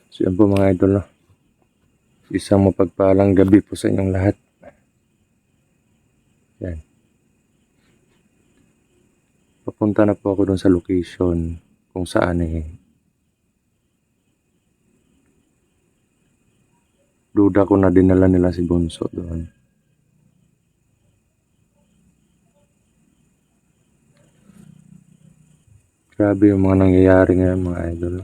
So yan po mga idol, no? Isang mapagpalang gabi po sa inyong lahat. Yan. Papunta na po ako dun sa location kung saan duda ko na dinala nila si Bunso doon. Grabe yung mga nangyayari ngayon mga idol.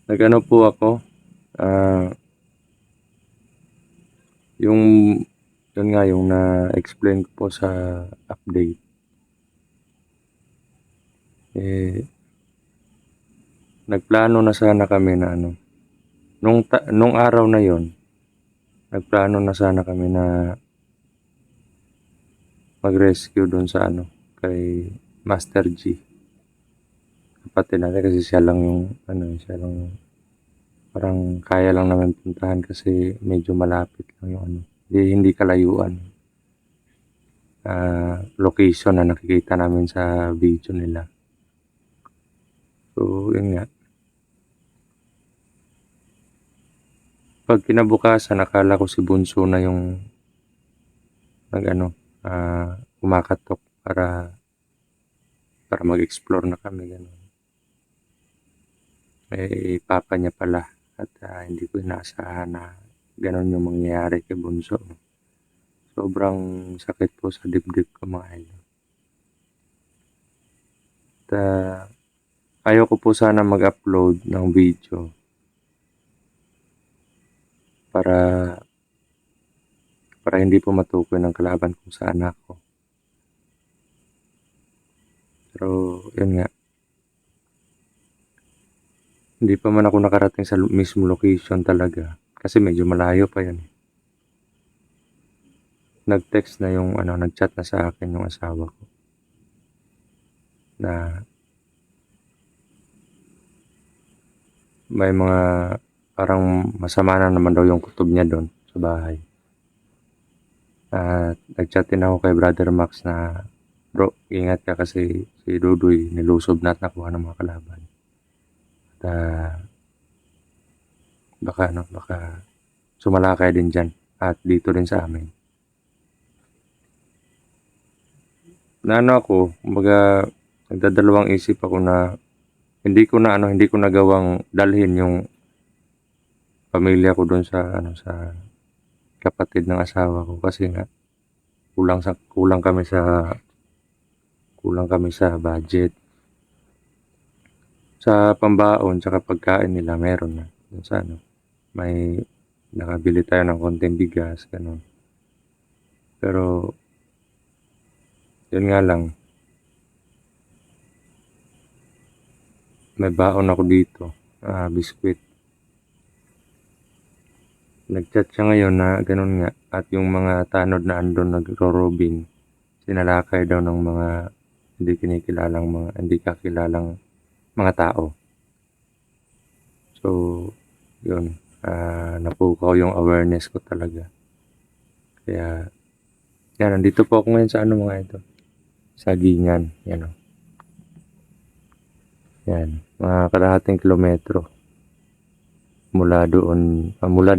Nag-ano po ako, yung yun nga yung na-explain ko po sa update. Nagplano na sana kami na nung araw na yon, nagplano na sana kami na mag-rescue doon sa kay Master G. Kapatid natin kasi siya lang yung siya lang parang kaya lang naman puntahan kasi medyo malapit lang yung hindi kalayuan. Location na nakikita namin sa video nila. So, yun nga. Pag kinabukasan, nakala ko si Bunso na yung kumakatok para mag-explore na kami, gano'n. Papa niya pala at hindi ko inaasahan na gano'n yung mangyayari kay Bunso. Sobrang sakit po sa dibdib ko mga idol. At ayaw ko po sana mag-upload ng video para hindi po matukoy ng kalaban kung saan ako. Pero yun nga, hindi pa man ako nakarating sa mismo location talaga kasi medyo malayo pa yun. Nag-text na yung nag-chat na sa akin yung asawa ko na may mga parang masama na naman daw yung kutob niya doon sa bahay. At nag-chat din ako kay Brother Max na, bro, ingat ka kasi si Dudoy nilusob na at nakuha ng mga kalaban. At baka sumalakay din dyan at dito din sa amin. Ako, kumbaga nagdadalawang isip ako na hindi ko nagawang dalhin yung pamilya ko doon sa sa kapatid ng asawa ko kasi nga kulang kami sa budget. Sa pambaon tsaka pagkain nila meron na. Sa may nakabili tayo ng konting bigas, ganun. Pero yun nga lang, may baon ako dito, biskwit. Nag-chat siya ngayon na ganun nga at yung mga tanod na andon nagro-robing, sinalakay daw ng mga hindi kakilalang mga tao. So, yun, napukaw yung awareness ko talaga. Kaya, yan, nandito po ako ngayon sa mga ito. Sagingan, yan o. Yan, mga kalahating kilometro. Mula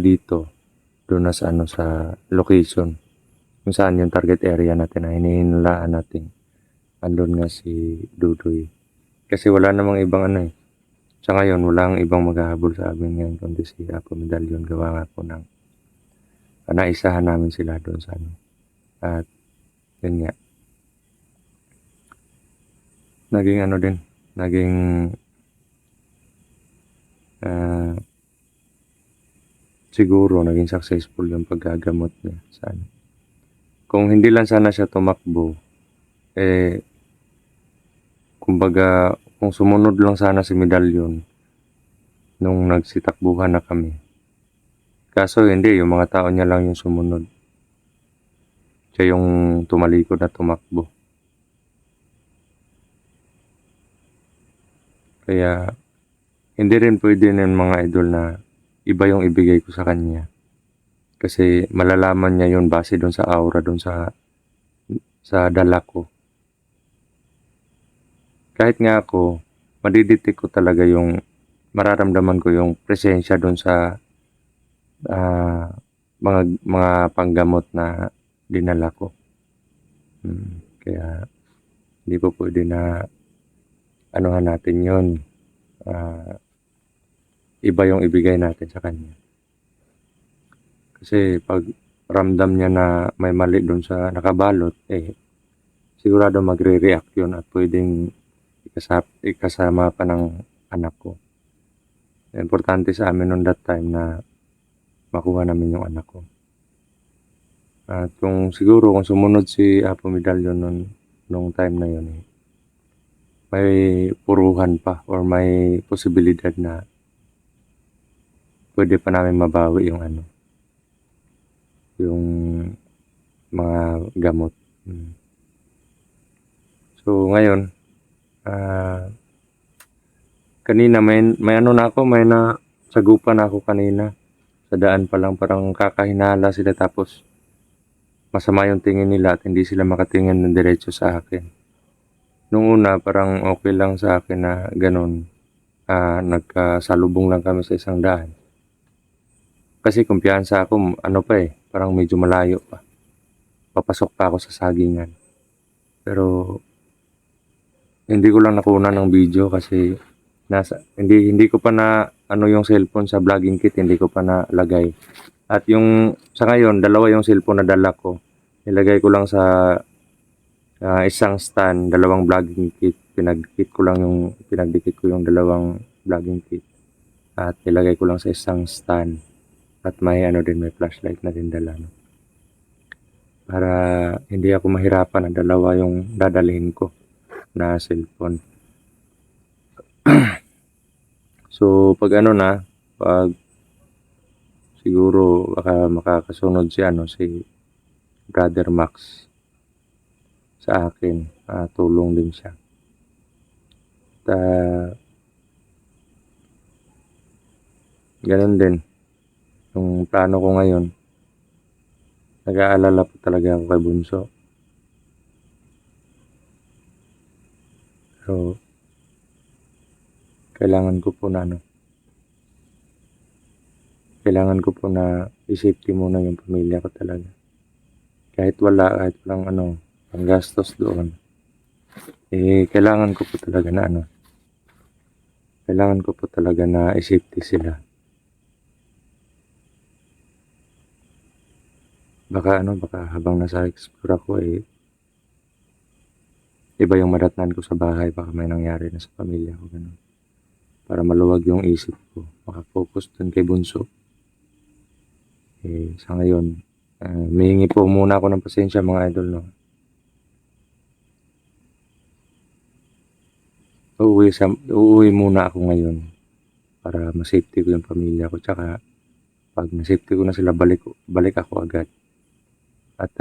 dito, doon na sa sa location. Kung saan yung target area natin na hinihinalaan natin. Andun nga si Dudoy. Kasi wala namang ibang sa ngayon, walang ibang maghahabol sa amin ngayon kundi si Apo Medallion. Gawa nga po ng naisahan namin sila doon sa At yun nga. Naging siguro naging successful yung paggagamot niya sa Kung hindi lang sana siya tumakbo, kumbaga, kung sumunod lang sana si Medallion nung nagsitakbuhan na kami. Kaso hindi, yung mga tao niya lang yung sumunod. Siya yung tumalikod na tumakbo. Kaya, hindi rin pwede ng mga idol na iba yung ibigay ko sa kanya. Kasi malalaman niya yun base doon sa aura, doon sa dala ko. Kahit nga ako, madidetect ko talaga yung mararamdaman ko yung presensya doon sa mga panggamot na dinala ko. Kaya hindi po pwede na anuhan natin yun. Iba yung ibigay natin sa kanya. Kasi pag ramdam niya na may mali doon sa nakabalot, sigurado magre-react yun at pwedeng ikasama pa ng anak ko. Importante sa amin noon that time na makuha namin yung anak ko. At kung siguro kung sumunod si Apo Medallion nung time na yun, may puruhan pa or may posibilidad na pwede pa namin mabawi yung mga gamot. So ngayon, kanina may nasagupan ako kanina. Sa daan pa lang parang kakahinala sila tapos masama yung tingin nila at hindi sila makatingin ng diretso sa akin. Nung una parang okay lang sa akin na ganun. Nagkasalubong lang kami sa isang daan. Kasi kumpiyansa ako, parang medyo malayo pa. Papasok pa ako sa sagingan. Pero hindi ko lang nakuha ng video kasi hindi ko pa na yung cellphone sa vlogging kit, hindi ko pa nalagay. At yung sa ngayon, dalawa yung cellphone na dala ko. Nilagay ko lang sa isang stand, dalawang vlogging kit. Pinagdikit ko yung dalawang vlogging kit. At nilagay ko lang sa isang stand. At may may flashlight na din dala. No? Para hindi ako mahirapan na dalawa yung dadalhin ko na cellphone. So pag siguro baka makakasunod si Brother Max sa akin, tulong din siya. At ganun din yung plano ko ngayon. Nag-aalala po talaga ako kay Bunso. So kailangan ko po na i-safety muna yung pamilya ko talaga. Kahit walang panggastos doon. Kailangan ko po talaga na i-safety sila. Baka habang nasa explore ako iba yung madatnan ko sa bahay, baka may nangyari na sa pamilya ko ganun. Para maluwag yung isip ko, makafocus dun kay Bunso. Sa ngayon, humihingi po muna ako ng pasensya mga idol, no. Uuwi muna ako ngayon para ma-safety ko yung pamilya ko, tsaka pag na-safety ko na sila, balik ako agad. At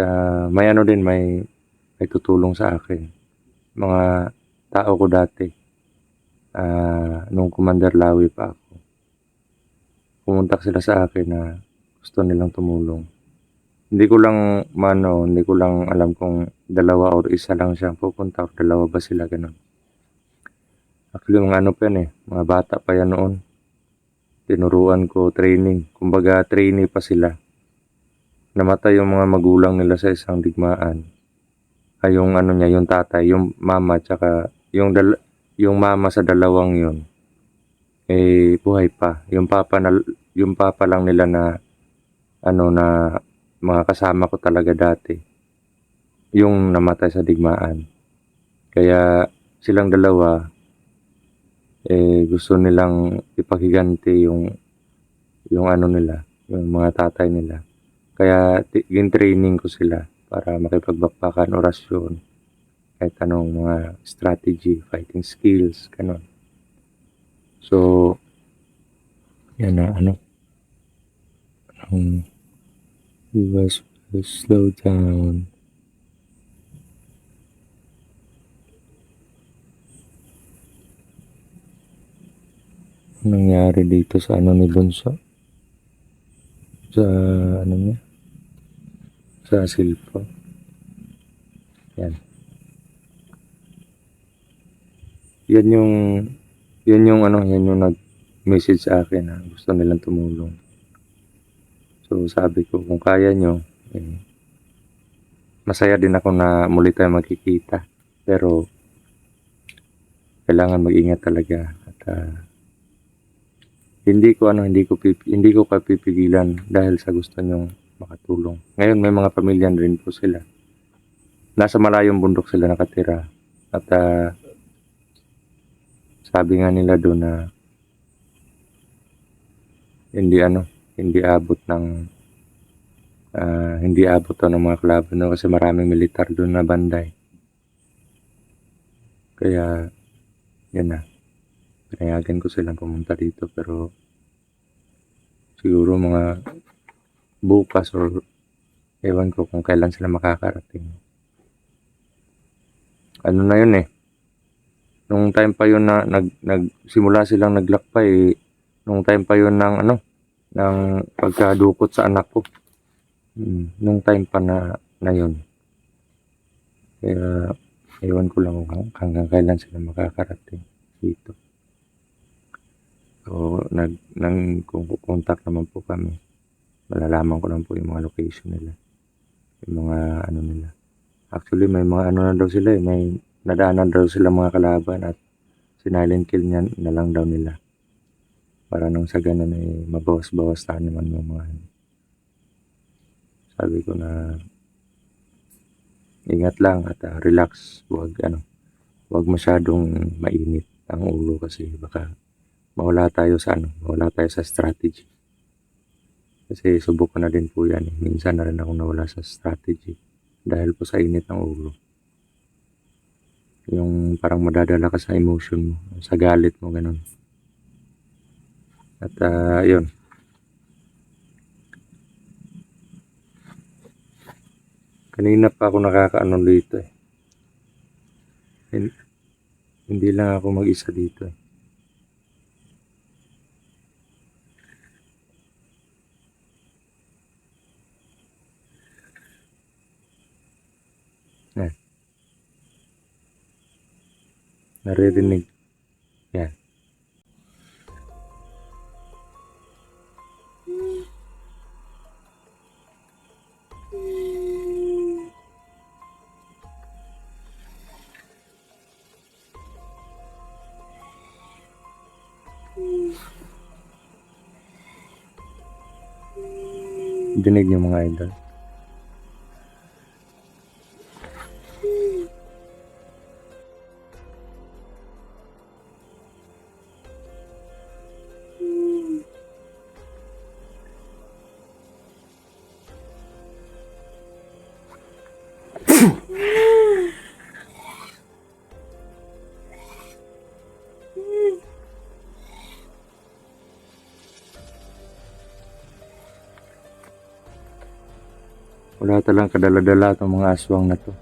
may tutulong sa akin. Mga tao ko dati, nung Commander Lawi pa ako. Pumuntak sila sa akin na gusto nilang tumulong. Hindi ko lang alam kung dalawa or isa lang siyang pupunta or dalawa ba sila ganun. Actually, mga bata pa yan noon. Tinuruan ko training. Kumbaga, trainee pa sila. Namatay yung mga magulang nila sa isang digmaan. Yung tatay, yung mama, tsaka yung mama sa dalawang yun, buhay pa. Yung papa lang nila na mga kasama ko talaga dati. Yung namatay sa digmaan. Kaya silang dalawa, gusto nilang ipakiganti yung nila, yung mga tatay nila. Kaya training ko sila para makipagbakbakan, orasyon, kahit anong mga strategy, fighting skills, ganun. So, yan we was slow down. Anong nangyari dito sa ni Bunso? Sa niya? Sa cellphone. Yan. Yan yung Yun yung ano, yan yung nag-message sa akin na gusto nilang tumulong. So sabi ko kung kaya nyo, masaya din ako na muli tayo magkikita. Pero kailangan mag-ingat talaga at hindi ko kapipigilan dahil sa gusto nyong makatulong. Ngayon may mga pamilya rin po sila. Nasa malayong bundok sila nakatira at sabi nga nila doon na hindi abot to ng mga kalaban doon kasi maraming militar doon na banday. Kaya yan na. Pinayagan ko silang pumunta dito pero siguro mga bukas or ewan ko kung kailan sila makakarating. Ano na yun nung time pa yun na nagsimula silang naglakbay nung time pa yun ng pagkadukot sa anak ko. Nung time pa na yun. Kaya ewan ko lang hanggang kailan sila makakarating dito. So, nag-contact naman po kami. Malalaman ko lang po yung mga location nila. Yung mga ano nila. Actually, may mga ano na daw sila may nadaanan daw sila mga kalaban at sinilent kill niya na lang daw nila. Para nung sa ganun mabawas-bawas naman yung mga sabi ko na ingat lang at relax. Huwag masyadong mainit ang ulo kasi baka mawala tayo sa strategy. Kasi subok ko na din po yan. Minsan na rin ako nawala sa strategy dahil po sa init ng ulo. Yung parang madadala ka sa emotion mo, sa galit mo, ganun. At yun. Kanina pa ako nakakaano dito Hindi lang ako mag-isa dito Naririnig. Yan. Dinig niyo mga idol. Wala talang kadala-dala itong mga aswang na to.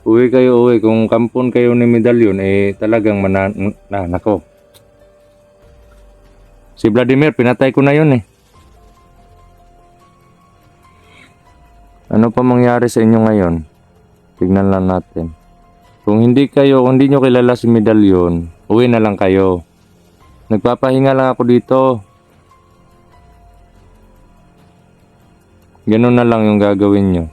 Uwi. Kung kampon kayo ni Medalyon, talagang nako. Si Vladimir, pinatay ko na yun Ano pa mangyari sa inyo ngayon? Tignan lang natin. Kung hindi nyo kilala si Medalyon, uwi na lang kayo. Nagpapahinga lang ako dito. Ganun na lang yung gagawin nyo.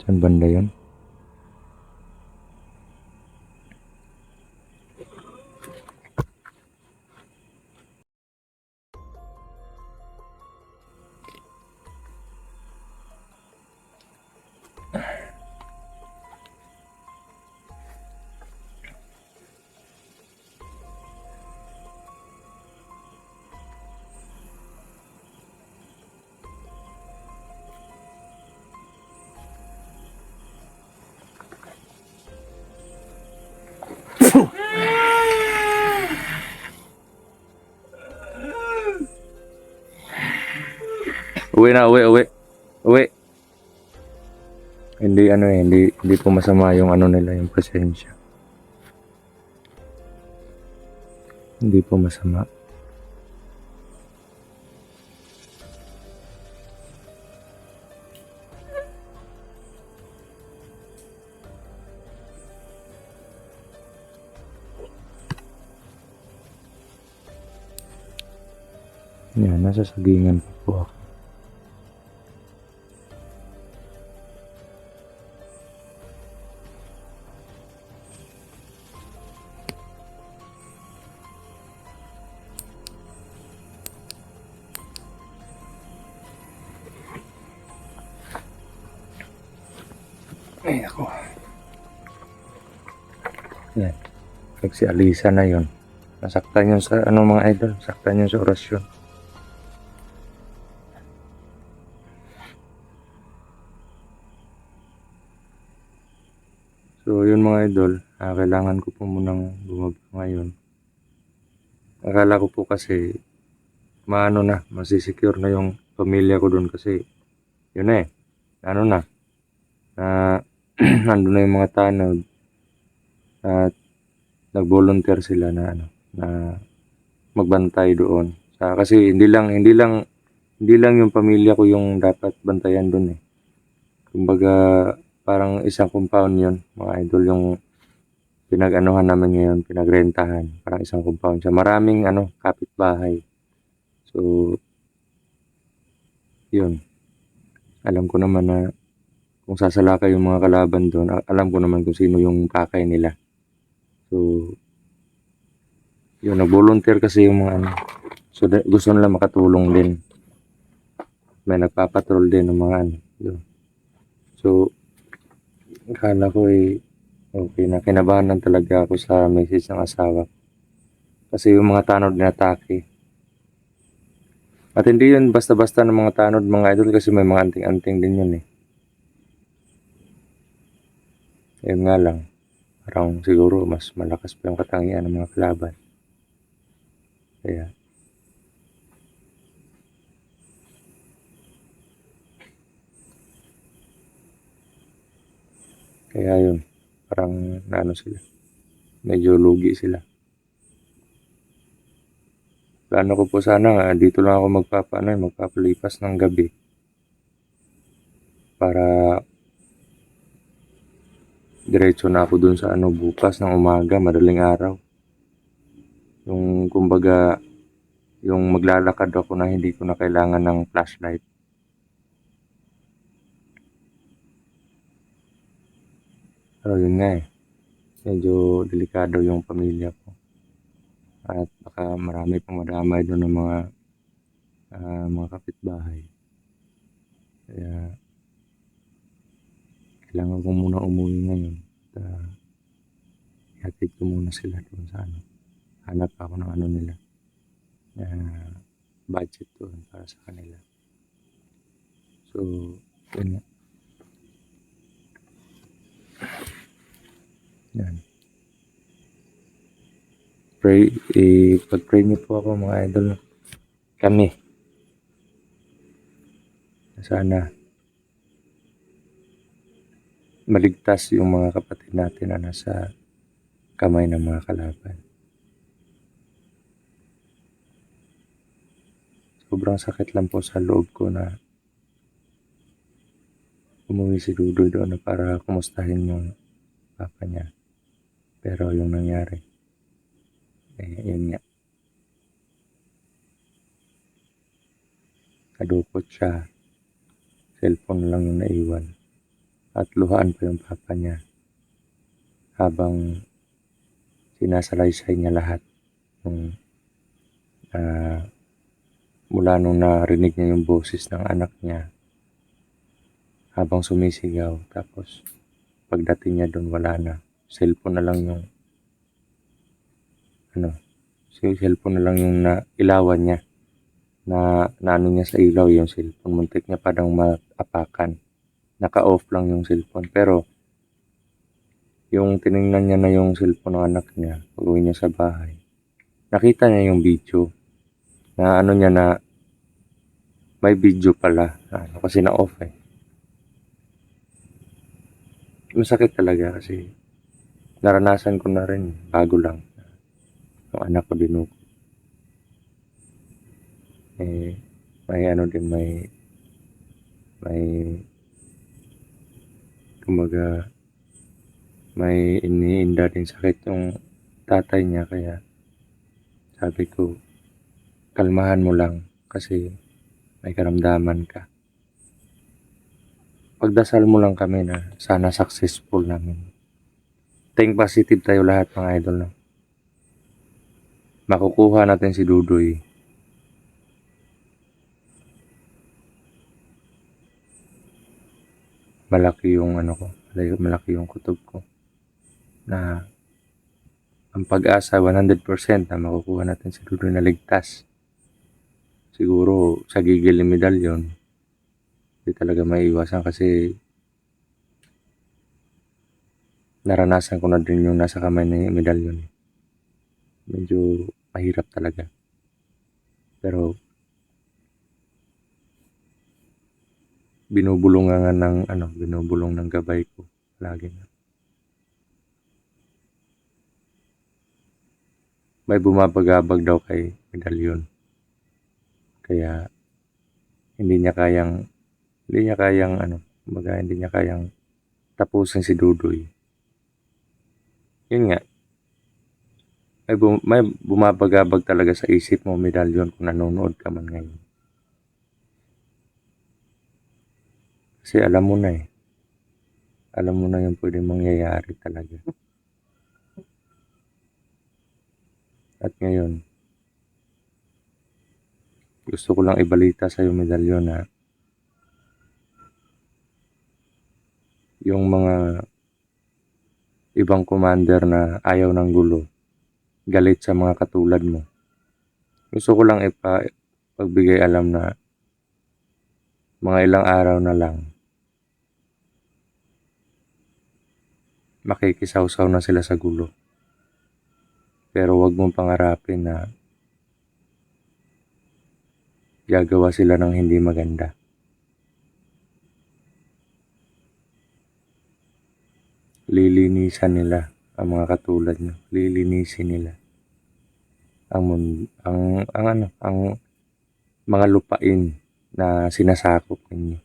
Saan banda yun? Uwi. Hindi po masama yung nila, yung presensya. Hindi po masama. Yan, nasa sagingan pa po ako. Ay, ako. Yan. Pag si Alisa na yon, nasaktan yun sa mga idol, nasaktan yun sa orasyon. So yun mga idol, kailangan ko po munang bumaba ngayon. Akala ko po kasi masisecure na yung pamilya ko doon kasi yun na nandun na yung mga tanod at nag-volunteer sila na magbantay doon. Kasi hindi lang yung pamilya ko yung dapat bantayan doon eh. Kumbaga parang isang compound yun, mga idol, yung pinag-anuhan namin ngayon, pinagrentahan. Parang isang compound siya. Maraming kapitbahay. So, yun. Alam ko naman na kung sasalakay yung mga kalaban doon, alam ko naman kung sino yung pakay nila. So, yun, nag-volunteer kasi yung mga So, gusto nila makatulong din. May nagpapatrol din ng mga yun. So, akala ko okay na. Kinabahan lang talaga ako sa message ng asawa. Kasi yung mga tanod na atake. At hindi yun basta-basta ng mga tanod, mga idol, kasi may mga anting-anting din yun eh. Yun nga lang. Parang siguro mas malakas pa yung katangian ng mga kalaban. Kaya yun. Parang sila. Medyo lugi sila. Plano ko po sana dito lang ako magpapalipas ng gabi. Para diretso na ako dun sa bukas ng umaga, madaling araw. Yung kumbaga, yung maglalakad ako na hindi ko na kailangan ng flashlight. Pero yun nga medyo delikado yung pamilya ko. At baka marami pang madamay doon ng mga kapitbahay. Kaya kailangan ko muna umuwi ngayon. At ihatid ko muna sila doon sa hanap ako ng nila. Budget doon para sa kanila. So, yun nga. Yan. Pag-pray niyo po ako mga idol. Kami. Sana maligtas yung mga kapatid natin na nasa kamay ng mga kalaban. Sobrang sakit lang po sa loob ko na umuwi si Dudoy doon para kumustahin yung papa niya. Pero yung nangyari, yun nga. Kadukot siya. Cellphone lang yung naiwan. At luhaan pa yung papa niya. Habang sinasalaysay niya lahat ng mula nung narinig niya yung boses ng anak niya habang sumisigaw. Tapos pagdating niya doon, wala na. Cellphone na lang yung cellphone na lang yung nailawan niya. Na niya sa ilaw yung cellphone. Muntik niya padang maapakan. Naka-off lang yung cellphone. Pero yung tiningnan niya na yung cellphone ng anak niya pag-uwi niya sa bahay, nakita niya yung video na niya na may video pala kasi na-off Masakit talaga kasi naranasan ko na rin bago lang yung anak ko dinukot. May kumbaga may iniinda din sakit yung tatay niya, kaya sabi ko kalmahan mo lang, kasi may karamdaman ka. Pagdasal mo lang kami na sana successful namin. Think positive tayo lahat mga idol. No? Makukuha natin si Dudoy. Malaki yung malaki yung kutob ko. Na ang pag-asa 100% na makukuha natin si Dudoy na ligtas. Siguro sa gigil ni medalyon, hindi talaga maiiwasan kasi naranasan ko na din yung nasa kamay ni medalyon. Medyo mahirap talaga. Pero binubulong ng gabay ko lagi na. May bumabagabag daw kay medalyon. Kaya hindi niya kayang tapusin si Dudoy. Yun nga, may bumabagabag talaga sa isip mo, medalyon, kung nanonood ka man ngayon. Kasi alam mo na yung pwedeng mangyayari talaga. At ngayon, gusto ko lang ibalita sa iyo, medalyon, na yung mga ibang commander na ayaw ng gulo, galit sa mga katulad mo. Gusto ko lang pagbigay alam na mga ilang araw na lang, makikisawsaw na sila sa gulo. Pero wag mong pangarapin na gagawa sila ng hindi maganda. Lilinisan nila ang mga katulad nyo. Lilinisin nila ang mga lupain na sinasakop ninyo.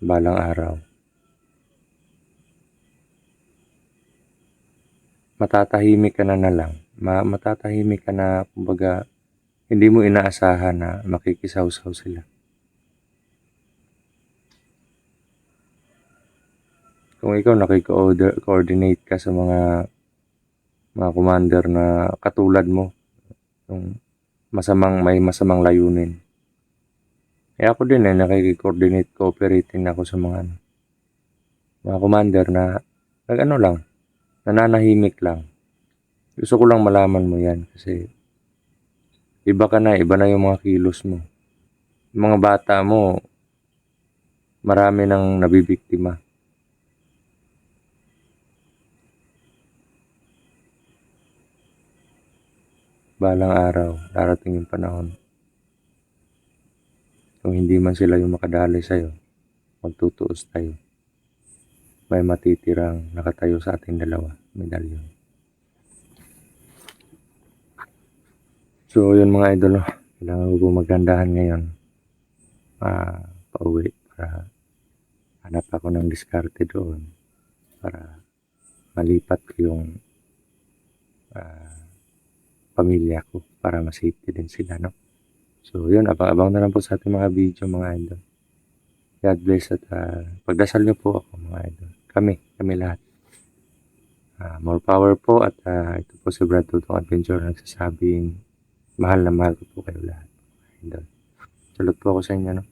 Balang araw, matatahimik ka na lang. Matatahimik ka na, kumbaga, hindi mo inaasahan na makikisawsaw sila. Kung ikaw nakiko-coordinate ka sa mga commander na katulad mo, yung may masamang layunin. Kaya ako din nakiko-coordinate, cooperating ako sa mga commander na nananahimik lang. Gusto ko lang malaman mo yan kasi iba na yung mga kilos mo. Yung mga bata mo, marami nang nabibiktima. Balang araw, darating yung panahon. Kung hindi man sila yung makadali sa'yo, magtutuos tayo. May matitirang nakatayo sa ating dalawa, medalyon. So, yun mga idol, kailangan ko magandahan ngayon. Pauwi para hanap ako ng diskarte doon para malipat ko yung pamilya ko para ma-safety din sila, no? So, yun, abang-abang na lang po sa ating mga video, mga idol. God bless at pagdasal niyo po ako, mga idol. Kami lahat. More power po at ito po si Brad Tutong Adventure nagsasabing mahal na mahal ko po kayo lahat, mga idol. Salute po ako sa inyo, no?